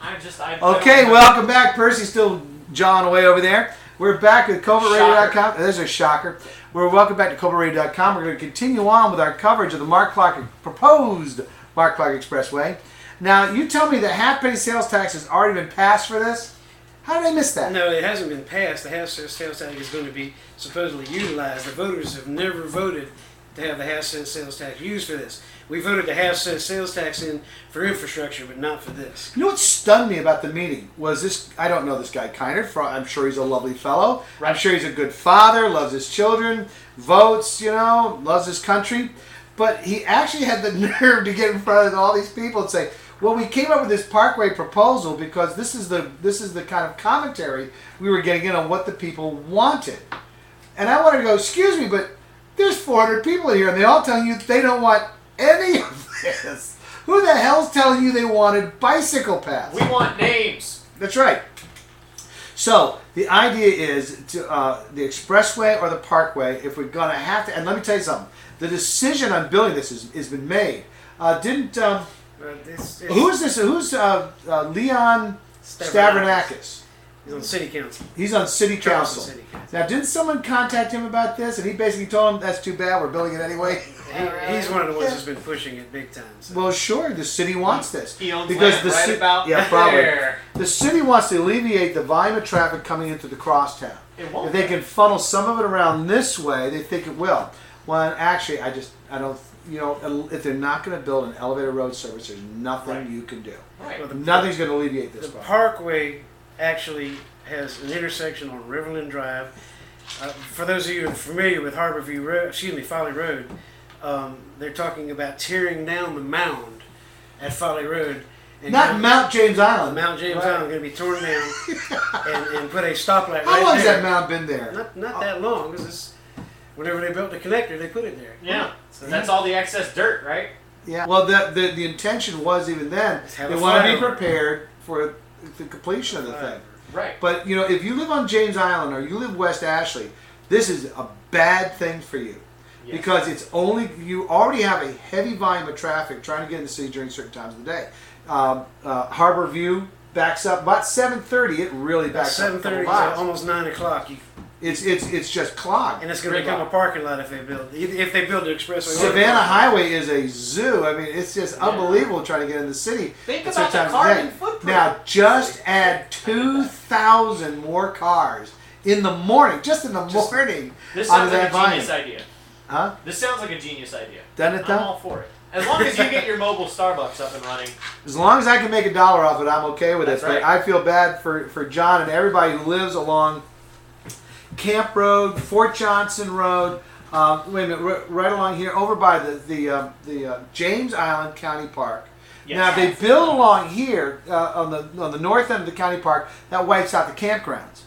Okay, welcome back. Percy's still jawing away over there. We're back at Colbertradio.com. There's a shocker. We're welcome back to Colbertradio.com. We're going to continue on with our coverage of the proposed Mark Clark Expressway. Now, you tell me the half-penny sales tax has already been passed for this? How did I miss that? No, it hasn't been passed. The half-cent sales tax is going to be supposedly utilized. The voters have never voted to have the half-cent sales tax used for this. We voted the half-cent sales tax in for infrastructure, but not for this. You know what stunned me about the meeting was this, I don't know this guy Kiner, I'm sure he's a lovely fellow. Right. I'm sure he's a good father, loves his children, votes, loves his country. But he actually had the nerve to get in front of all these people and say, well, we came up with this Parkway proposal because this is the kind of commentary we were getting in on what the people wanted. And I wanted to go, excuse me, but there's 400 people in here and they all tell you they don't want any of this. Who the hell's telling you they wanted bicycle paths? We want names. That's right. So the idea is to, the expressway or the parkway, if we're going to have to, and let me tell you something, the decision on building this has been made. Who's this? Who's Leon Stavronakis? He's on city council. He's on city council. Now, didn't someone contact him about this? And he basically told him, that's too bad, we're building it anyway. He's one of the ones who's been pushing it big time. So. Well, sure, the city wants this. He owns land right about there. The city wants to alleviate the volume of traffic coming into the crosstown. It won't. If they can funnel some of it around this way, they think it will. Well, actually, I don't, if they're not going to build an elevated road service, there's nothing you can do. Right. Well, nothing's going to alleviate this problem. The Parkway actually has an intersection on Riverland Drive. For those of you who are familiar with Folly Road, they're talking about tearing down the mound at Folly Road. And not Mount James Island. Mount James Island going to be torn down and put a stoplight right there. How long has that mound been there? Not that long, because whenever they built the connector, they put it there. Yeah, so that's all the excess dirt, right? Yeah. Well, the intention was even then they want to be prepared for the completion of the thing. Right. But if you live on James Island or you live West Ashley, this is a bad thing for you. Yes. Because you already have a heavy volume of traffic trying to get in the city during certain times of the day. Harbor View backs up about 7:30. It really backs up. 7:30, almost 9 o'clock. It's just clogged. And it's going to become a parking lot if they build the expressway. Savannah Highway is a zoo. I mean, it's just unbelievable trying to get in the city. Think about the carbon footprint. Now, just add 2,000 more cars in the morning. Just in the morning. This sounds like a genius idea. Huh? This sounds like a genius idea. Doesn't it, though? I'm all for it. As long as you get your mobile Starbucks up and running. As long as I can make $1 off it, I'm okay with it. Right. But I feel bad for John and everybody who lives along Camp Road, Fort Johnson Road, wait a minute, right along here, over by the James Island County Park. Yes. Now, if they build along here on the north end of the county park, that wipes out the campgrounds.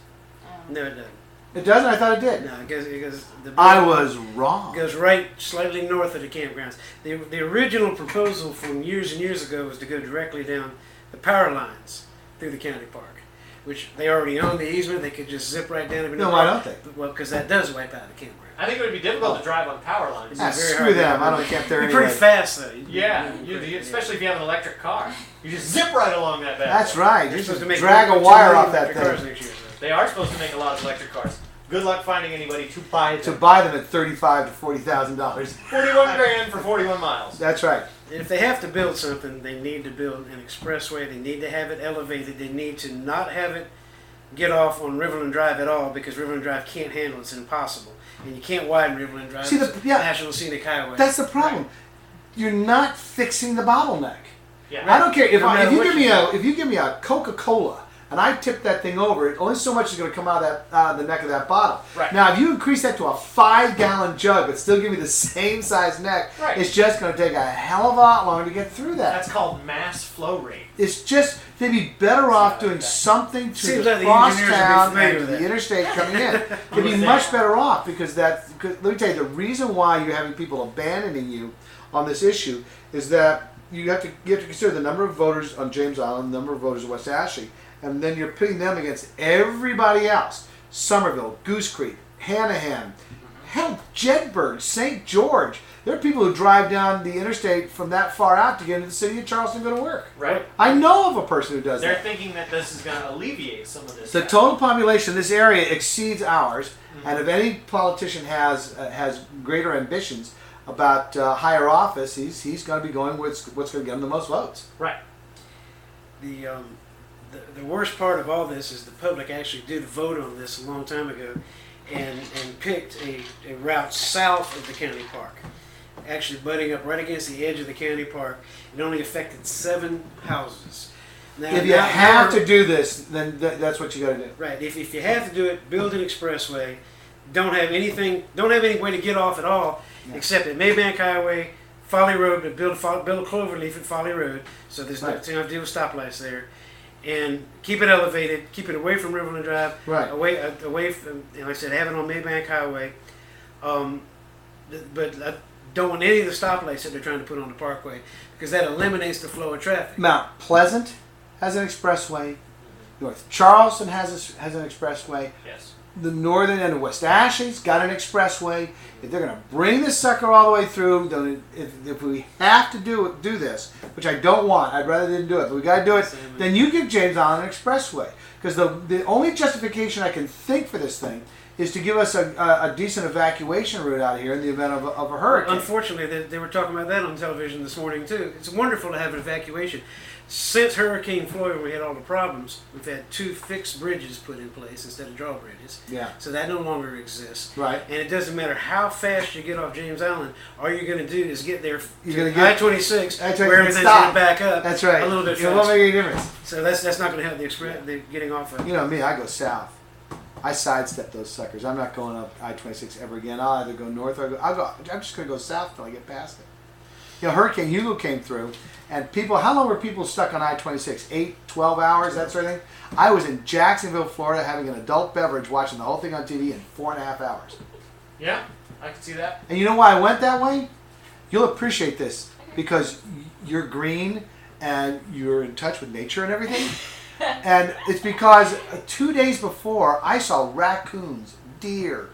No, it doesn't. It doesn't? I thought it did. No, it goes I was wrong. It goes right slightly north of the campgrounds. The original proposal from years and years ago was to go directly down the power lines through the county park, which they already own the easement. They could just zip right down. No, why don't they? Well, because that does wipe out the campground. I think it would be difficult to drive on power lines. Screw them. I don't camp there anyway. Pretty fast, though. Yeah, especially if you have an electric car. You just zip right along that bad. That's right. You're supposed to make drag a wire off that thing. They are supposed to make a lot of electric cars. Good luck finding anybody to buy them. To buy them at $35,000 to $40,000. 41 grand for 41 miles. That's right. If they have to build something, they need to build an expressway. They need to have it elevated. They need to not have it get off on Riverland Drive at all, because Riverland Drive can't handle it. It's impossible. And you can't widen Riverland Drive. It's National Scenic Highway. That's the problem. Right. You're not fixing the bottleneck. Yeah. I don't care if you give me a Coca-Cola and I tip that thing over, only so much is going to come out of the neck of that bottle. Right. Now, if you increase that to a 5-gallon jug, but still give me the same size neck, it's just going to take a hell of a lot longer to get through that. That's called mass flow rate. It's just, they'd be better off doing something to the crosstown and to the interstate coming in. They'd be much better off because let me tell you, the reason why you're having people abandoning you on this issue is that you have to consider the number of voters on James Island, the number of voters in West Ashley, and then you're pitting them against everybody else. Somerville, Goose Creek, Hanahan, hell, Jedburgh, St. George. There are people who drive down the interstate from that far out to get into the city of Charleston and go to work. Right. I know of a person who does They're that. thinking that this is going to alleviate some of this. The total population of this area exceeds ours, and if any politician has greater ambitions about higher office, he's going to be going with what's going to get him the most votes. Right. The worst part of all this is the public actually did vote on this a long time ago, and picked a route south of the county park, actually butting up right against the edge of the county park. It only affected 7 houses. Now, If you have to do this, then that's what you got to do. Right. If you have to do it, build an expressway. Don't have any way to get off at all, except at Maybank Highway, Folly Road, but build a cloverleaf at Folly Road, so there's nothing to deal with stoplights there. And keep it elevated, keep it away from Riverland Drive, Right. away from, like I said, have it on Maybank Highway. But I don't want any of the stoplights that they're trying to put on the parkway, because that eliminates the flow of traffic. Mount Pleasant has an expressway. North Charleston has an expressway. Yes. The northern end of West Ashley's got an expressway. If they're going to bring this sucker all the way through, then if we have to do this, which I don't want, I'd rather didn't do it, but we got to do it, then you give James Island an expressway. Because the only justification I can think for this thing is to give us a decent evacuation route out of here in the event of a hurricane. Unfortunately, they were talking about that on television this morning too. It's wonderful to have an evacuation. Since Hurricane Floyd, when we had all the problems, we've had 2 fixed bridges put in place instead of drawbridges. Yeah. So that no longer exists. Right. And it doesn't matter how fast you get off James Island. All you're going to do is get there You're to gonna get I-26, I-26 where everything's stop. going to back up. That's right. A little bit It won't faster. make any difference. So that's not going to help the getting off of. You know me, I go south. I sidestep those suckers. I'm not going up I-26 ever again. I'll either go north or I'm just going to go south till I get past it. You know, Hurricane Hugo came through, and how long were people stuck on I-26? 8, 12 hours, that sort of thing? I was in Jacksonville, Florida, having an adult beverage, watching the whole thing on TV in 4.5 hours. Yeah, I can see that. And you know why I went that way? You'll appreciate this, because you're green, and you're in touch with nature and everything. And it's because 2 days before, I saw raccoons, deer.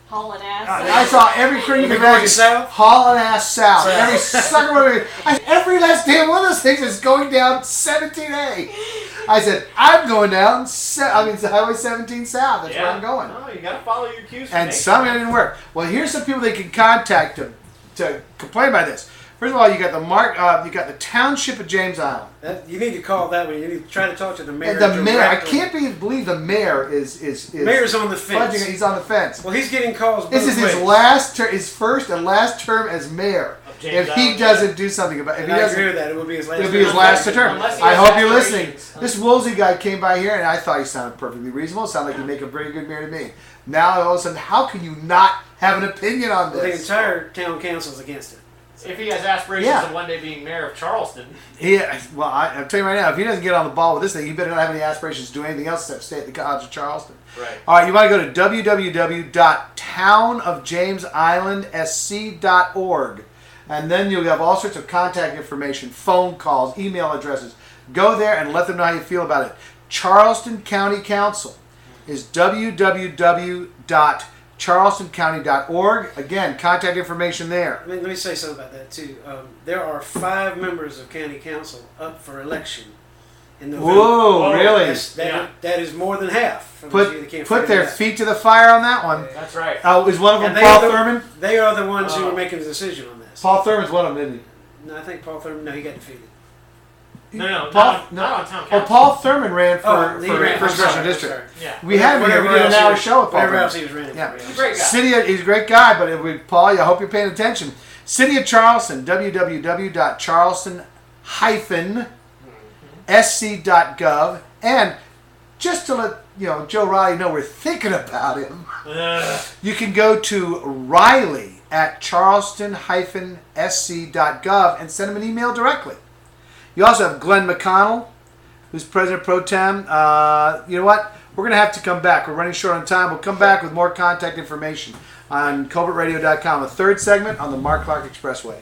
Hauling ass. I saw every creature you can Going imagine. south? Hauling ass south. Every sucker, every last damn one of those things is going down 17A. I said, I'm going down, Highway 17 south. That's where I'm going. No, you got to follow your cues. And some of it didn't work. Well, here's some people they can contact to complain about this. First of all, you got the township of James Island. You need to call that one. You need to try to talk to the mayor. And the mayor, I directly. can't believe the mayor is Mayor's on the fence. fudging, he's on the fence. Well, he's getting calls. This is his first and last term as mayor. James If he Island, doesn't do something about it, if he I agree doesn't, with that. It will be his last. it'll be his last term. Unless he I has hope you're listening. aspirations. This Woolsey guy came by here, and I thought he sounded perfectly reasonable. Sounded like he'd make a very good mayor to me. Now all of a sudden, how can you not have an opinion on The this? entire town council is against it. If he has aspirations of one day being mayor of Charleston, Well, I'm telling you right now, if he doesn't get on the ball with this thing, he better not have any aspirations to do anything else except stay at the College of Charleston. right? All right, you want to go to www.townofjamesislandsc.org, and then you'll have all sorts of contact information, phone calls, email addresses. Go there and let them know how you feel about it. Charleston County Council is www.charlestoncounty.org. Again, contact information there. Let me say something about that too. There are 5 members of county council up for election in November. Whoa, really? That is more than half. Put their feet to the fire on that one. That's right. Is one of them And they Paul are the- Thurman? They are the ones who are making the decision on this. Paul Thurman's one of them, isn't he? No, I think Paul Thurman. No, he got defeated. No, Paul, not on town Oh, council. Paul Thurman ran for he ran First I'm Congressional sorry, District. I'm sorry. Yeah. We had him here. We did an hour show with Paul Whatever Thurman. else he was running Yeah. for. He's a great guy. He's a great guy, but Paul, I hope you're paying attention. City of Charleston, www.charleston-sc.gov, and just to let Joe Riley know we're thinking about him, you can go to Riley at charleston-sc.gov and send him an email directly. You also have Glenn McConnell, who's President Pro Tem. You know what? We're going to have to come back. We're running short on time. We'll come back with more contact information on Colbertradio.com, a third segment on the Mark Clark Expressway.